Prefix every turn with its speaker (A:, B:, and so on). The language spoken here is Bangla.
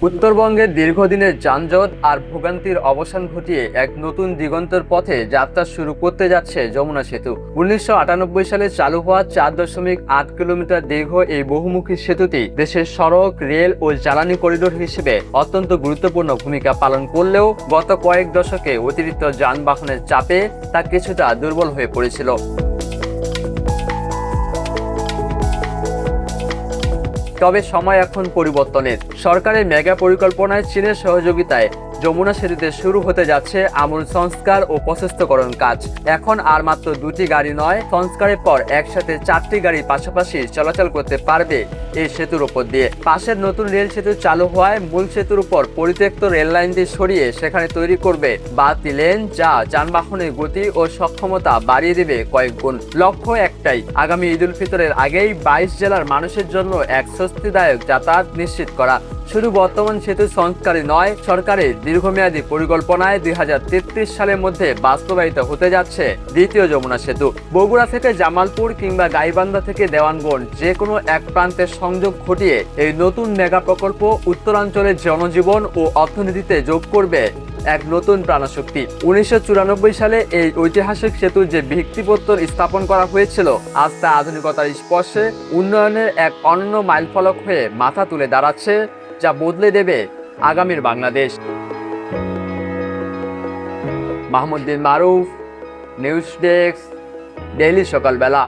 A: উত্তরবঙ্গের দীর্ঘদিনের যানজট আর ভোগান্তির অবসান ঘটিয়ে এক নতুন দিগন্তের পথে যাত্রা শুরু করতে যাচ্ছে যমুনা সেতু। ১৯৯৮ সালে চালু হওয়া ৪.৮ কিলোমিটার দীর্ঘ এই বহুমুখী সেতুটি দেশের সড়ক, রেল ও জ্বালানি করিডোর হিসেবে অত্যন্ত গুরুত্বপূর্ণ ভূমিকা পালন করলেও গত কয়েক দশকে অতিরিক্ত যানবাহনের চাপে তা কিছুটা দুর্বল হয়ে পড়েছিল। তবে সময় এখন পরিবর্তনের। সরকারের মেগা পরিকল্পনায় চীনের সহযোগিতায় যমুনা সেতুতে শুরু হতে যাচ্ছে আমূল সংস্কার ও প্রশস্তকরণ কাজ। এখন আর মাত্র দুটি গাড়ি নয়, সংস্কারের পর একসাথে 4টি গাড়ি পাশাপাশি চলাচল করতে পারবে এই সেতুর উপর দিয়ে। পাশের নতুন রেল সেতু চালু হওয়ায় মূল সেতুর উপর পরিত্যক্ত রেল লাইনটি সরিয়ে সেখানে তৈরি করবে বাড়তি লেন, যা যানবাহনের গতি ও সক্ষমতা বাড়িয়ে দেবে কয়েক গুণ। লক্ষ্য একটাই, আগামী ঈদ উল ফিতরের আগেই 22 জেলার মানুষের জন্য এক স্বস্তিদায়ক যাতায়াত নিশ্চিত করা। শুধু বর্তমান সেতু সংস্কারই নয়, সরকারের দীর্ঘমেয়াদী পরিকল্পনায় ২০৩৩ সালের মধ্যে বাস্তবায়িত হতে যাচ্ছে দ্বিতীয় যমুনা সেতু। বগুড়া থেকে জামালপুর কিংবা গাইবান্ধা থেকে দেওয়ানগঞ্জ যে কোনো এক প্রান্তের সংযোগ ঘটিয়ে এই নতুন মেগা প্রকল্প উত্তরাঞ্চলের জনজীবন ও অর্থনীতিতে যোগ করবে এক নতুন প্রাণশক্তি। ১৯৯৪ সালে এই ঐতিহাসিক সেতুর যে ভিত্তিপ্রস্তর স্থাপন করা হয়েছিল, আজ তা আধুনিকতার স্পর্শে উন্নয়নের এক অনন্য মাইলফলক হয়ে মাথা তুলে দাঁড়াচ্ছে, যা বদলে দেবে আগামীর বাংলাদেশ। মাহমুদ্দিন মারুফ, নিউজ ডেস্ক, ডেইলি সকালবেলা।